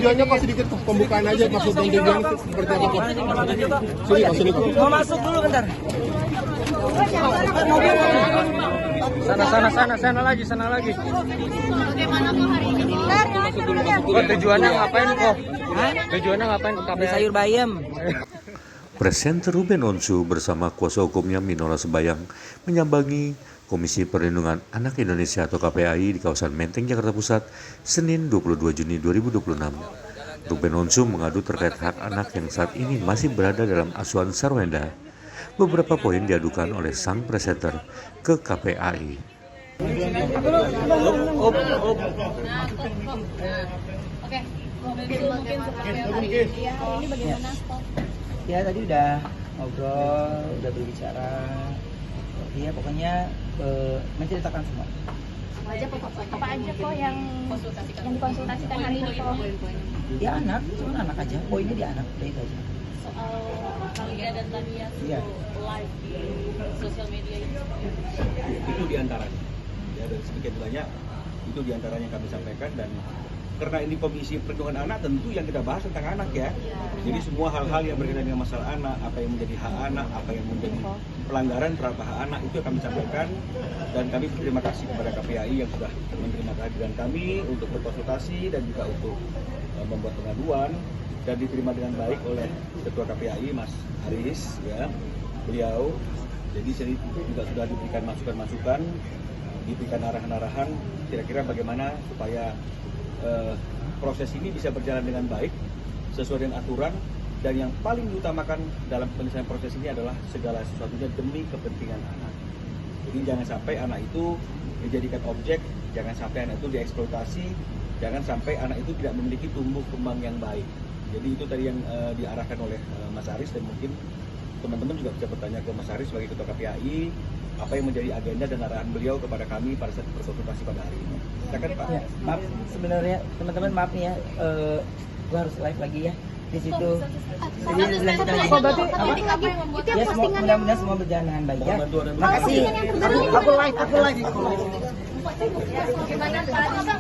tujuannya Pak sedikit pembukaan aja maksud dan tujuan seperti apa Pak? Sini Pak. Mau masuk dulu bentar. Sana lagi. Bagaimana kok hari ini? Kok tujuannya ngapain kok? Tujuannya ngapain ke KPI sayur bayam? Presenter Ruben Onsu bersama kuasa hukumnya Minola Sebayang menyambangi Komisi Perlindungan Anak Indonesia atau KPAI di kawasan Menteng, Jakarta Pusat, Senin 22 Juni 2026. Ruben Onsu mengadu terkait hak anak yang saat ini masih berada dalam asuhan Sarwenda. Beberapa poin diadukan oleh sang presenter ke KPAI. Oke, mungkin seperti ini bagaimana? Ya tadi udah ngobrol, udah berbicara. Iya pokoknya menceritakan semua. Apa aja kok yang dikonsultasikan hari ini kok? Ya anak, cuma anak aja. Poinnya di anak, itu aja. Soal Kalia dan Tania live di sosial media ini. Itu diantaranya. Ya dan sedikit banyak itu diantaranya yang kami sampaikan, dan karena ini Komisi Perlindungan Anak, tentu yang kita bahas tentang anak ya. Jadi semua hal-hal yang berkaitan dengan masalah anak, apa yang menjadi hak anak, apa yang menjadi pelanggaran terhadap hak anak, itu kami sampaikan. Dan kami berterima kasih kepada KPAI yang sudah menerima kehadiran kami untuk berkonsultasi dan juga untuk membuat pengaduan, dan diterima dengan baik oleh Ketua KPAI Mas Haris ya. Beliau jadi juga sudah diberikan masukan-masukan, diberikan arahan-arahan kira-kira bagaimana supaya proses ini bisa berjalan dengan baik sesuai dengan aturan, dan yang paling diutamakan dalam penyelesaian proses ini adalah segala sesuatunya demi kepentingan anak. Jadi jangan sampai anak itu dijadikan objek, jangan sampai anak itu dieksploitasi, jangan sampai anak itu tidak memiliki tumbuh kembang yang baik. Jadi itu tadi yang diarahkan oleh Mas Haris, dan mungkin teman-teman juga bisa bertanya ke Mas Haris sebagai Ketua KPAI apa yang menjadi agenda dan arahan beliau kepada kami pada saat berkonsultasi pada hari ini. Silakan Pak. Ya, maaf sebenarnya teman-teman, maaf nih ya, gua harus live lagi ya di situ. Jadi dilanjutkan lagi. Itu Ya semua mudah-mudahan semua berjalan dengan baik ya. Makasih. Aku live.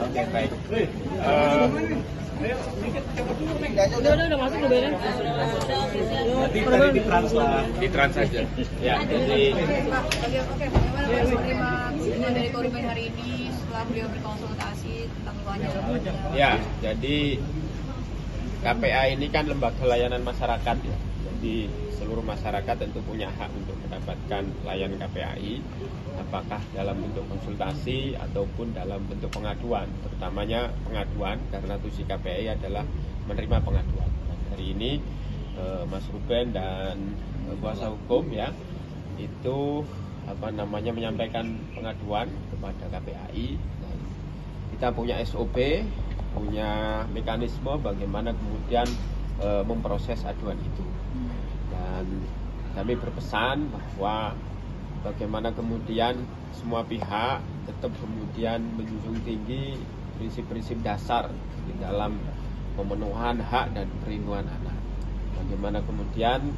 Oke, baik. Udah masuk udah beres. Nanti tadi ditrans saja. Ya, jadi Oke, bagaimana menerima kesimpulan dari Ruben hari ini setelah beliau berkonsultasi tentang kelanjutan? Ya, jadi KPA ini kan lembaga layanan masyarakat ya. Jadi seluruh masyarakat tentu punya hak untuk mendapatkan layanan KPAI, apakah dalam bentuk konsultasi ataupun dalam bentuk pengaduan, terutamanya pengaduan karena tusi KPAI adalah menerima pengaduan. Dan hari ini Mas Ruben dan kuasa hukum ya itu menyampaikan pengaduan kepada KPAI. Dan kita punya SOP, punya mekanisme bagaimana kemudian memproses aduan itu. Dan kami berpesan bahwa bagaimana kemudian semua pihak tetap kemudian menjunjung tinggi prinsip-prinsip dasar di dalam pemenuhan hak dan perlindungan anak. Bagaimana kemudian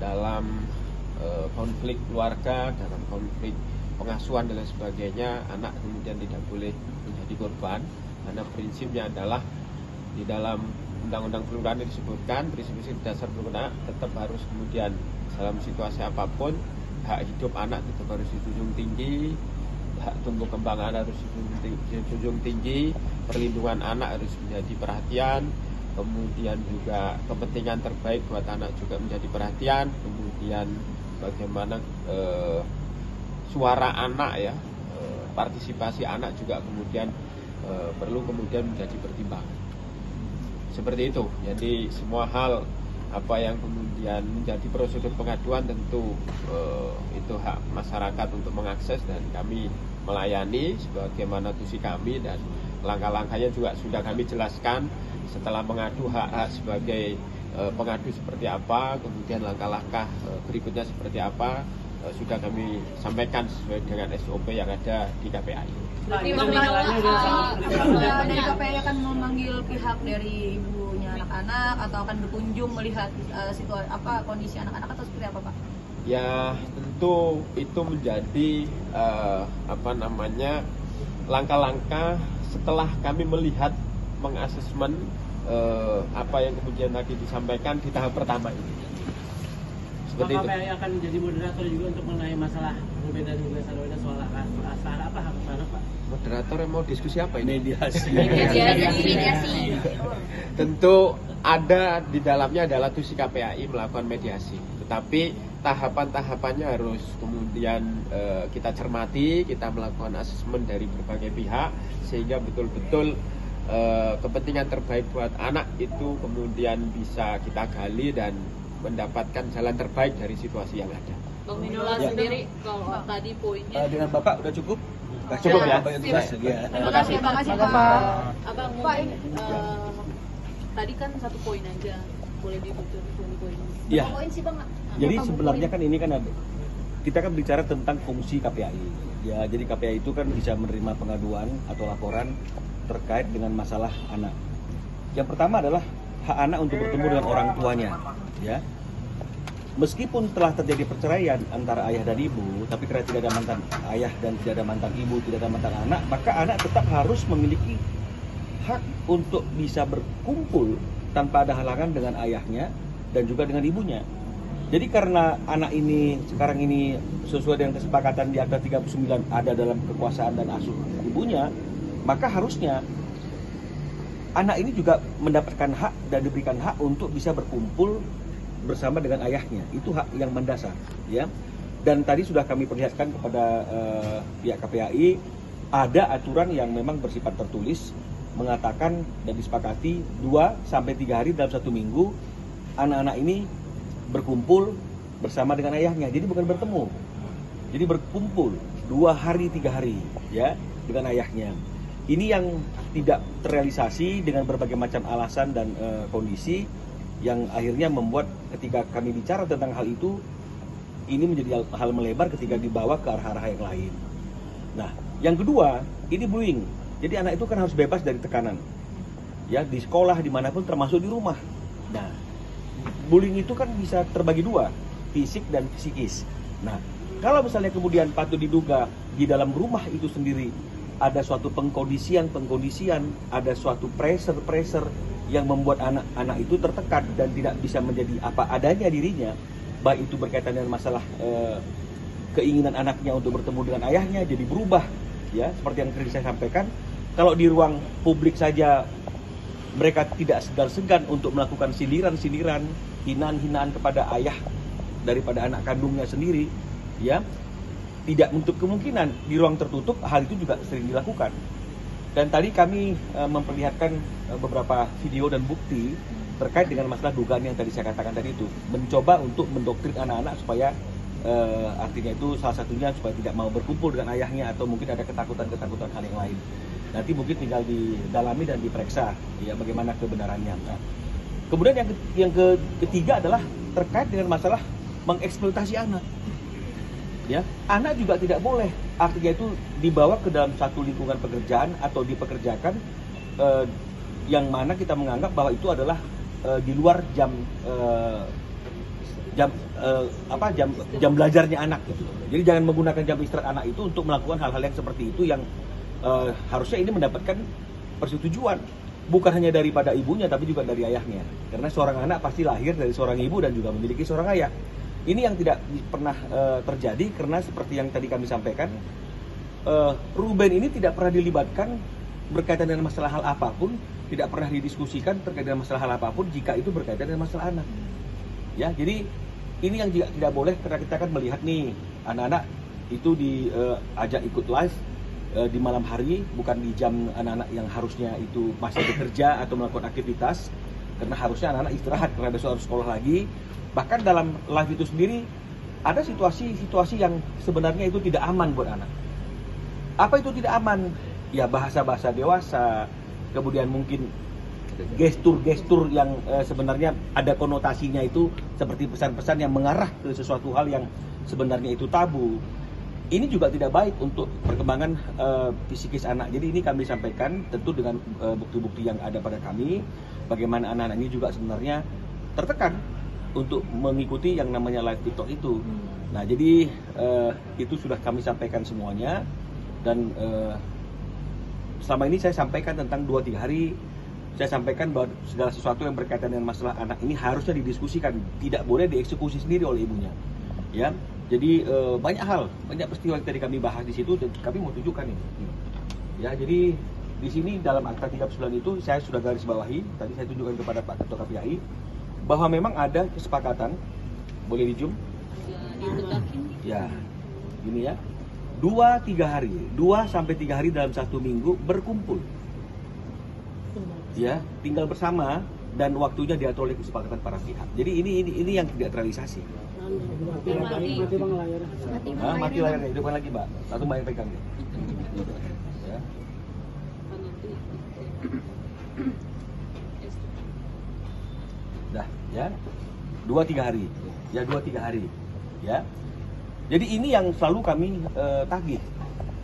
dalam konflik keluarga, dalam konflik pengasuhan dan lain sebagainya, anak kemudian tidak boleh menjadi korban, karena prinsipnya adalah di dalam Undang-Undang Perlindungan disebutkan prinsip-prinsip dasar perlindungan tetap harus kemudian dalam situasi apapun hak hidup anak tetap harus dijunjung tinggi, hak tumbuh kembang anak harus dijunjung tinggi, perlindungan anak harus menjadi perhatian, kemudian juga kepentingan terbaik buat anak juga menjadi perhatian, kemudian bagaimana suara anak ya, partisipasi anak juga kemudian perlu kemudian menjadi pertimbangan. Seperti itu. Jadi semua hal apa yang kemudian menjadi prosedur pengaduan tentu itu hak masyarakat untuk mengakses, dan kami melayani sebagaimana tusi kami, dan langkah-langkahnya juga sudah kami jelaskan setelah mengadu hak sebagai pengadu seperti apa, kemudian langkah-langkah berikutnya seperti apa, sudah kami sampaikan sesuai dengan SOP yang ada di KPAI. Dari KPAI akan memanggil pihak dari ibunya anak-anak atau akan berkunjung melihat situasi kondisi anak-anak atau seperti apa Pak? Ya tentu itu menjadi langkah-langkah setelah kami melihat mengasesmen apa yang kemudian tadi disampaikan di tahap pertama ini. Seperti itu. KPAI akan menjadi moderator juga untuk mengenai masalah Ruben dan juga Sarweda soal asal apa hak anak, Pak? Moderator yang mau diskusi apa ini? Mediasi. Tentu ada di dalamnya adalah tusi KPAI melakukan mediasi. Tetapi tahapan-tahapannya harus kemudian kita cermati, kita melakukan asesmen dari berbagai pihak sehingga betul-betul kepentingan terbaik buat anak itu kemudian bisa kita gali dan mendapatkan jalan terbaik dari situasi yang ada. Bang Minola Ya. sendiri kalau tadi poinnya Dengan Bapak udah cukup? Cukup ya? Bapak yang tugas, ya. Terima kasih Pak. Abang mungkin tadi kan satu poin aja, boleh dibocorkan poin. Iya. Poin sih Bang. Jadi sebenarnya kan ini kan ada, kita kan bicara tentang fungsi KPAI. Ya, jadi KPAI itu kan bisa menerima pengaduan atau laporan terkait dengan masalah anak. Yang pertama adalah hak anak untuk bertemu dengan orang tuanya, ya. Meskipun telah terjadi perceraian antara ayah dan ibu, tapi karena tidak ada mantan ayah dan tidak ada mantan ibu, tidak ada mantan anak, maka anak tetap harus memiliki hak untuk bisa berkumpul tanpa ada halangan dengan ayahnya dan juga dengan ibunya. Jadi karena anak ini sekarang ini sesuai dengan kesepakatan di Akta 39 ada dalam kekuasaan dan asuh ibunya, maka harusnya anak ini juga mendapatkan hak dan diberikan hak untuk bisa berkumpul bersama dengan ayahnya. Itu hak yang mendasar, ya. Dan tadi sudah kami perlihatkan kepada pihak KPAI ada aturan yang memang bersifat tertulis mengatakan dan disepakati 2 sampai 3 hari dalam 1 minggu anak-anak ini berkumpul bersama dengan ayahnya. Jadi bukan bertemu. Jadi berkumpul 2 hari 3 hari, ya, dengan ayahnya. Ini yang tidak terrealisasi dengan berbagai macam alasan dan kondisi yang akhirnya membuat ketika kami bicara tentang hal itu, ini menjadi hal melebar ketika dibawa ke arah-arah yang lain. Nah, yang kedua, ini bullying. Jadi anak itu kan harus bebas dari tekanan, ya, di sekolah dimanapun termasuk di rumah. Nah, bullying itu kan bisa terbagi 2, fisik dan psikis. Nah, kalau misalnya kemudian patut diduga di dalam rumah itu sendiri ada suatu pengkondisian, ada suatu pressure yang membuat anak-anak itu tertekan dan tidak bisa menjadi apa adanya dirinya, baik itu berkaitan dengan masalah keinginan anaknya untuk bertemu dengan ayahnya jadi berubah, ya, seperti yang tadi saya sampaikan. Kalau di ruang publik saja mereka tidak segan-segan untuk melakukan sindiran-sindiran, hinaan-hinaan kepada ayah daripada anak kandungnya sendiri, ya, tidak untuk kemungkinan di ruang tertutup hal itu juga sering dilakukan. Dan tadi kami memperlihatkan beberapa video dan bukti terkait dengan masalah dugaan yang tadi saya katakan tadi itu, mencoba untuk mendoktrin anak-anak supaya artinya itu salah satunya supaya tidak mau berkumpul dengan ayahnya atau mungkin ada ketakutan-ketakutan hal yang lain. Nanti mungkin tinggal didalami dan diperiksa, ya, bagaimana kebenarannya. Nah, kemudian yang ketiga adalah terkait dengan masalah mengeksploitasi anak. Ya, anak juga tidak boleh artinya itu dibawa ke dalam satu lingkungan pekerjaan atau dipekerjakan yang mana kita menganggap bahwa itu adalah di luar jam belajarnya anak. Jadi jangan menggunakan jam istirahat anak itu untuk melakukan hal-hal yang seperti itu yang harusnya ini mendapatkan persetujuan bukan hanya daripada ibunya tapi juga dari ayahnya. Karena seorang anak pasti lahir dari seorang ibu dan juga memiliki seorang ayah. Ini yang tidak pernah terjadi karena seperti yang tadi kami sampaikan, Ruben ini tidak pernah dilibatkan berkaitan dengan masalah hal apapun, tidak pernah didiskusikan terkait dengan masalah hal apapun jika itu berkaitan dengan masalah anak. Ya, jadi ini yang juga tidak boleh karena kita akan melihat nih anak-anak itu diajak ikut live di malam hari, bukan di jam anak-anak yang harusnya itu masih bekerja atau melakukan aktivitas, karena harusnya anak-anak istirahat karena besok harus sekolah lagi. Bahkan dalam live itu sendiri ada situasi-situasi yang sebenarnya itu tidak aman buat anak. Apa itu tidak aman? Ya bahasa-bahasa dewasa, kemudian mungkin gestur-gestur yang sebenarnya ada konotasinya itu seperti pesan-pesan yang mengarah ke sesuatu hal yang sebenarnya itu tabu. Ini juga tidak baik untuk perkembangan psikis anak. Jadi ini kami sampaikan tentu dengan bukti-bukti yang ada pada kami, bagaimana anak-anak ini juga sebenarnya tertekan untuk mengikuti yang namanya live TikTok itu. Nah, jadi itu sudah kami sampaikan semuanya dan selama ini saya sampaikan tentang 2-3 hari saya sampaikan bahwa segala sesuatu yang berkaitan dengan masalah anak ini harusnya didiskusikan, tidak boleh dieksekusi sendiri oleh ibunya. Ya, jadi banyak hal, banyak peristiwa yang tadi kami bahas di situ, dan kami mau tunjukkan ini. Ya, jadi di sini dalam akta 39 itu saya sudah garis bawahi, tadi saya tunjukkan kepada Pak Ketua KPAI bahwa memang ada kesepakatan, boleh di zoom? Ya, ini ya, 2-3 hari, 2-3 hari dalam 1 minggu berkumpul. Ya, tinggal bersama dan waktunya diatur oleh kesepakatan para pihak. Jadi ini yang tidak terrealisasi. Mati layarnya, hidupkan lagi, Mbak. Satu Mbak yang pegang. Ya. Dah, ya. 2-3 hari. Ya, 2-3 hari. Ya. Jadi ini yang selalu kami tagih.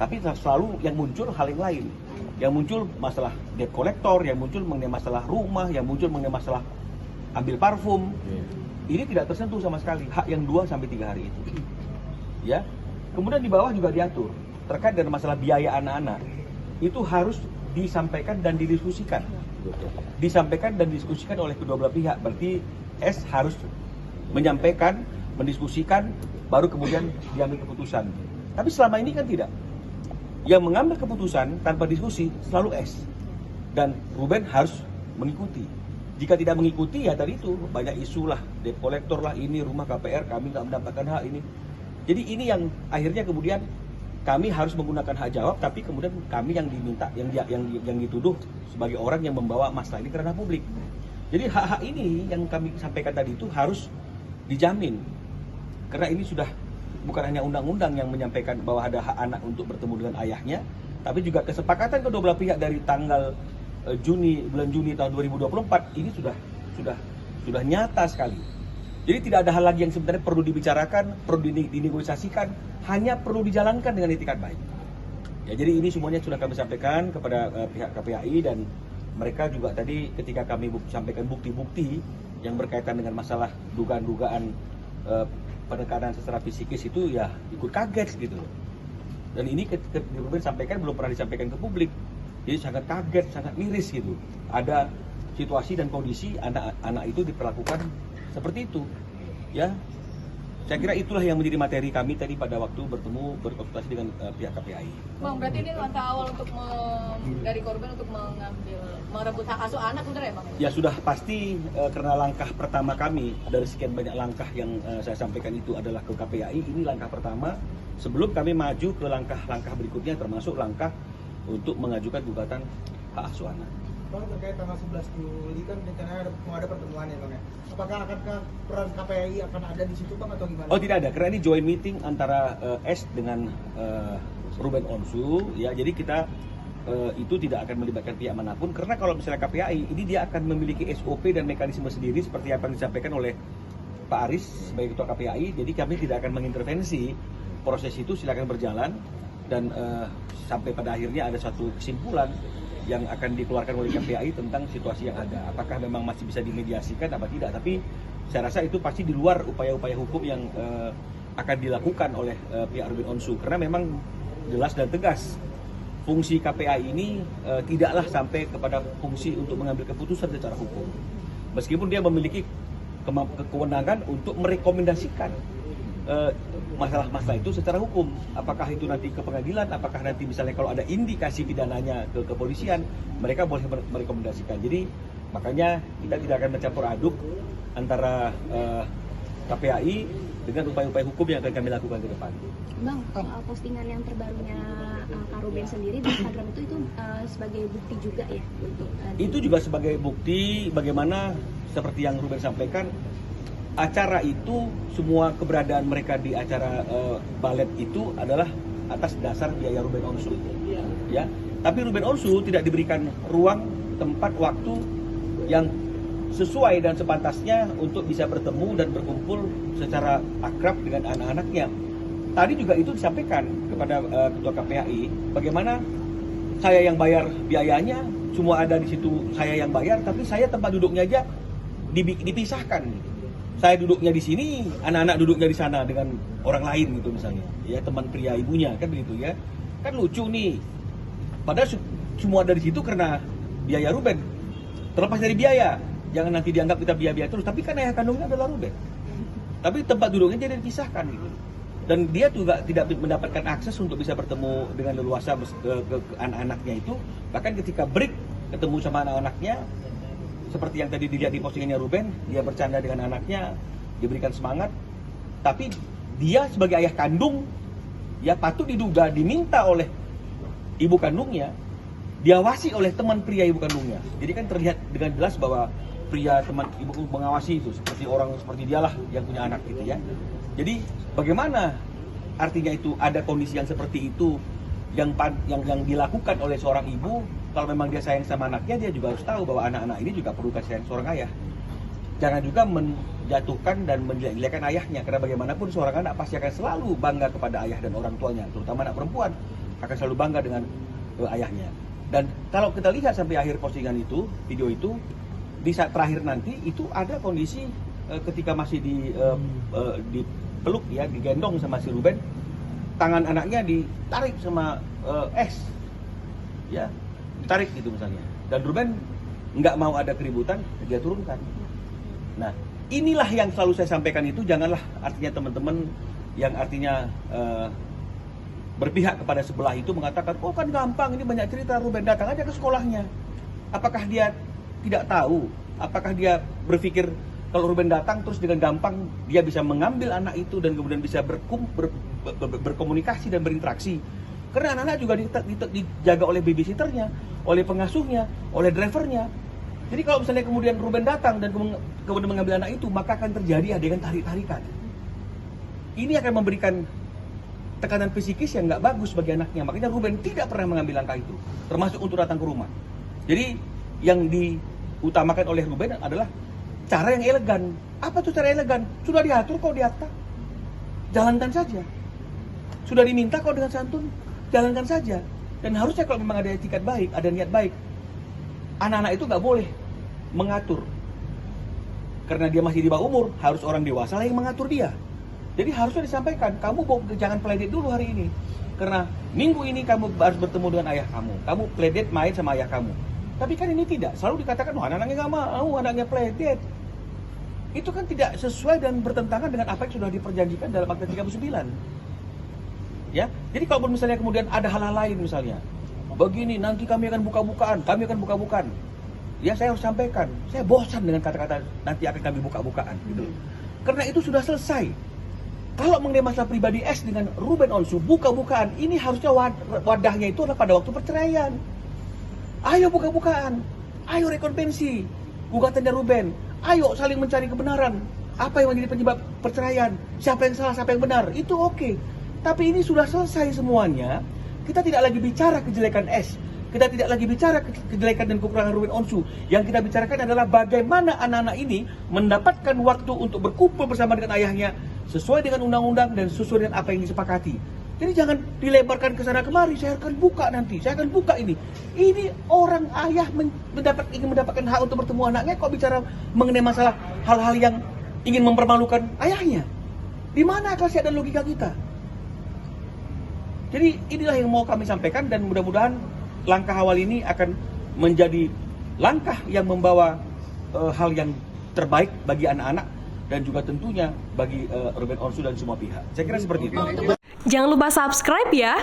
Tapi selalu yang muncul hal yang lain. Yang muncul masalah debt collector, yang muncul mengenai masalah rumah, yang muncul mengenai masalah ambil parfum. Ini tidak tersentuh sama sekali, hak yang 2-3 hari itu. Ya. Kemudian di bawah juga diatur terkait dengan masalah biaya anak-anak. Itu harus disampaikan dan didiskusikan. Disampaikan dan didiskusikan oleh kedua belah pihak. Berarti S harus menyampaikan, mendiskusikan, baru kemudian diambil keputusan. Tapi selama ini kan tidak. Yang mengambil keputusan tanpa diskusi selalu S. Dan Ruben harus mengikuti. Jika tidak mengikuti, ya tadi itu banyak isu lah, debt collector lah, ini rumah KPR kami nggak mendapatkan hak ini. Jadi ini yang akhirnya kemudian kami harus menggunakan hak jawab, tapi kemudian kami yang diminta, yang dituduh sebagai orang yang membawa masalah ini ke ranah publik. Jadi hak-hak ini yang kami sampaikan tadi itu harus dijamin, karena ini sudah bukan hanya undang-undang yang menyampaikan bahwa ada hak anak untuk bertemu dengan ayahnya, tapi juga kesepakatan kedua belah pihak dari tanggal bulan Juni tahun 2024 ini sudah nyata sekali. Jadi tidak ada hal lagi yang sebenarnya perlu dibicarakan, perlu dinegosiasikan, hanya perlu dijalankan dengan itikat baik. Ya, jadi ini semuanya sudah kami sampaikan kepada pihak KPAI, dan mereka juga tadi ketika kami sampaikan bukti-bukti yang berkaitan dengan masalah dugaan-dugaan penekanan secara fisikis itu ya ikut kaget gitu. Dan ini sampaikan belum pernah disampaikan ke publik. Jadi sangat kaget, sangat miris gitu. Ada situasi dan kondisi anak-anak itu diperlakukan seperti itu. Ya, saya kira itulah yang menjadi materi kami tadi pada waktu berkonsultasi dengan pihak KPAI. Bang, berarti ini langkah awal untuk dari korban untuk merebut hak asuh anak, benar ya Bang? Ya sudah pasti, karena langkah pertama kami dari sekian banyak langkah yang saya sampaikan itu adalah ke KPAI. Ini langkah pertama sebelum kami maju ke langkah-langkah berikutnya, termasuk langkah untuk mengajukan gugatan hak asuh anak. Bang, terkait tanggal 11 Juli kan rencananya mau ada pertemuan ya Bang ya. Apakah akankah peran KPAI akan ada di situ Bang atau gimana? Oh tidak ada, karena ini joint meeting antara S dengan Ruben Onsu ya. Jadi kita itu tidak akan melibatkan pihak manapun, karena kalau misalnya KPAI ini dia akan memiliki SOP dan mekanisme sendiri seperti apa yang disampaikan oleh Pak Aris sebagai ketua KPAI. Jadi kami tidak akan mengintervensi proses itu, silakan berjalan. Dan sampai pada akhirnya ada satu kesimpulan yang akan dikeluarkan oleh KPAI tentang situasi yang ada. Apakah memang masih bisa dimediasikan apa tidak? Tapi saya rasa itu pasti di luar upaya-upaya hukum yang akan dilakukan oleh pihak Ruben Onsu. Karena memang jelas dan tegas fungsi KPAI ini tidaklah sampai kepada fungsi untuk mengambil keputusan secara hukum. Meskipun dia memiliki kewenangan untuk merekomendasikan masalah-masalah itu secara hukum. Apakah itu nanti ke pengadilan, apakah nanti misalnya kalau ada indikasi pidananya ke kepolisian, mereka boleh merekomendasikan. Jadi makanya kita tidak akan mencampur aduk antara KPAI dengan upaya-upaya hukum yang akan kami lakukan ke depan. Bang, postingan yang terbarunya Kak Ruben sendiri di Instagram itu sebagai bukti juga ya? Itu juga sebagai bukti bagaimana seperti yang Ruben sampaikan, acara itu, semua keberadaan mereka di acara balet itu adalah atas dasar biaya Ruben Onsu. Ya, tapi Ruben Onsu tidak diberikan ruang, tempat, waktu yang sesuai dan sepantasnya untuk bisa bertemu dan berkumpul secara akrab dengan anak-anaknya. Tadi juga itu disampaikan kepada ketua KPAI, bagaimana saya yang bayar biayanya, semua ada di situ, saya yang bayar, tapi saya tempat duduknya aja dipisahkan. Saya duduknya di sini, anak-anak duduknya di sana dengan orang lain gitu misalnya, ya teman pria ibunya kan begitu ya, kan lucu nih. Padahal semua dari situ karena biaya Ruben. Terlepas dari biaya, jangan nanti dianggap kita biaya-biaya terus, tapi kan ayah kandungnya adalah Ruben. Tapi tempat duduknya jadi dipisahkan gitu. Dan dia juga tidak mendapatkan akses untuk bisa bertemu dengan leluasa ke anak-anaknya itu. Bahkan ketika break ketemu sama anak-anaknya, seperti yang tadi dilihat di postingannya Ruben, dia bercanda dengan anaknya, diberikan semangat. Tapi dia sebagai ayah kandung, ya patut diduga diminta oleh ibu kandungnya, diawasi oleh teman pria ibu kandungnya. Jadi kan terlihat dengan jelas bahwa pria teman ibu mengawasi itu seperti orang seperti dialah yang punya anak gitu ya. Jadi bagaimana artinya itu ada kondisi yang seperti itu yang dilakukan oleh seorang ibu? Kalau memang dia sayang sama anaknya, dia juga harus tahu bahwa anak-anak ini juga perlu kasih sayang seorang ayah. Jangan juga menjatuhkan dan menjelek-jelekan ayahnya, karena bagaimanapun seorang anak pasti akan selalu bangga kepada ayah dan orang tuanya, terutama anak perempuan akan selalu bangga dengan ayahnya. Dan kalau kita lihat sampai akhir postingan itu, video itu, di saat terakhir nanti itu ada kondisi ketika masih dipeluk ya, digendong sama si Ruben, tangan anaknya ditarik sama S, ya, ditarik gitu misalnya. Dan Ruben nggak mau ada keributan, dia turunkan. Nah, inilah yang selalu saya sampaikan itu, janganlah artinya teman-teman yang artinya berpihak kepada sebelah itu mengatakan, oh kan gampang, ini banyak cerita, Ruben datang aja ke sekolahnya. Apakah dia tidak tahu? Apakah dia berpikir kalau Ruben datang terus dengan gampang dia bisa mengambil anak itu dan kemudian bisa berkomunikasi dan berinteraksi? Karena anak-anak juga dijaga oleh babysitternya, oleh pengasuhnya, oleh drivernya. Jadi kalau misalnya kemudian Ruben datang dan kemudian mengambil anak itu, maka akan terjadi adegan tarik-tarikan. Ini akan memberikan tekanan psikis yang nggak bagus bagi anaknya. Makanya Ruben tidak pernah mengambil langkah itu, termasuk untuk datang ke rumah. Jadi yang diutamakan oleh Ruben adalah cara yang elegan. Apa tuh cara elegan? Sudah diatur kok di akta, jalankan saja. Sudah diminta kok dengan santun, jalankan saja. Dan harusnya kalau memang ada etikat baik, ada niat baik, anak-anak itu nggak boleh mengatur. Karena dia masih di bawah umur, harus orang dewasa lah yang mengatur dia. Jadi harusnya disampaikan, kamu jangan pledit dulu hari ini. Karena minggu ini kamu harus bertemu dengan ayah kamu. Kamu pledit main sama ayah kamu. Tapi kan ini tidak, selalu dikatakan, wah anak-anaknya nggak mau, anaknya pledit. Itu kan tidak sesuai dan bertentangan dengan apa yang sudah diperjanjikan dalam Akta 39. Ya, jadi kalau misalnya kemudian ada hal-hal lain misalnya, begini nanti kami akan buka-bukaan, ya saya harus sampaikan, saya bosan dengan kata-kata nanti akan kami buka-bukaan gitu. Karena itu sudah selesai. Kalau mengenai masalah pribadi S dengan Ruben Onsu, buka-bukaan, ini harusnya wadahnya itu adalah pada waktu perceraian. Ayo buka-bukaan, ayo rekonvensi gugatannya Ruben, ayo saling mencari kebenaran. Apa yang menjadi penyebab perceraian, siapa yang salah, siapa yang benar, itu oke. Tapi ini sudah selesai semuanya. Kita tidak lagi bicara kejelekan S, kita tidak lagi bicara kejelekan dan kekurangan Ruben Onsu. Yang kita bicarakan adalah bagaimana anak-anak ini mendapatkan waktu untuk berkumpul bersama dengan ayahnya sesuai dengan undang-undang dan sesuai dengan apa yang disepakati. Jadi jangan dilebarkan ke sana kemari, saya akan buka nanti, saya akan buka ini. Ini orang ayah ingin mendapatkan hak untuk bertemu anaknya, kok bicara mengenai masalah hal-hal yang ingin mempermalukan ayahnya. Di mana akal sehat dan logika kita? Jadi inilah yang mau kami sampaikan, dan mudah-mudahan langkah awal ini akan menjadi langkah yang membawa hal yang terbaik bagi anak-anak dan juga tentunya bagi Ruben Onsu dan semua pihak. Saya kira seperti itu. Jangan lupa subscribe ya.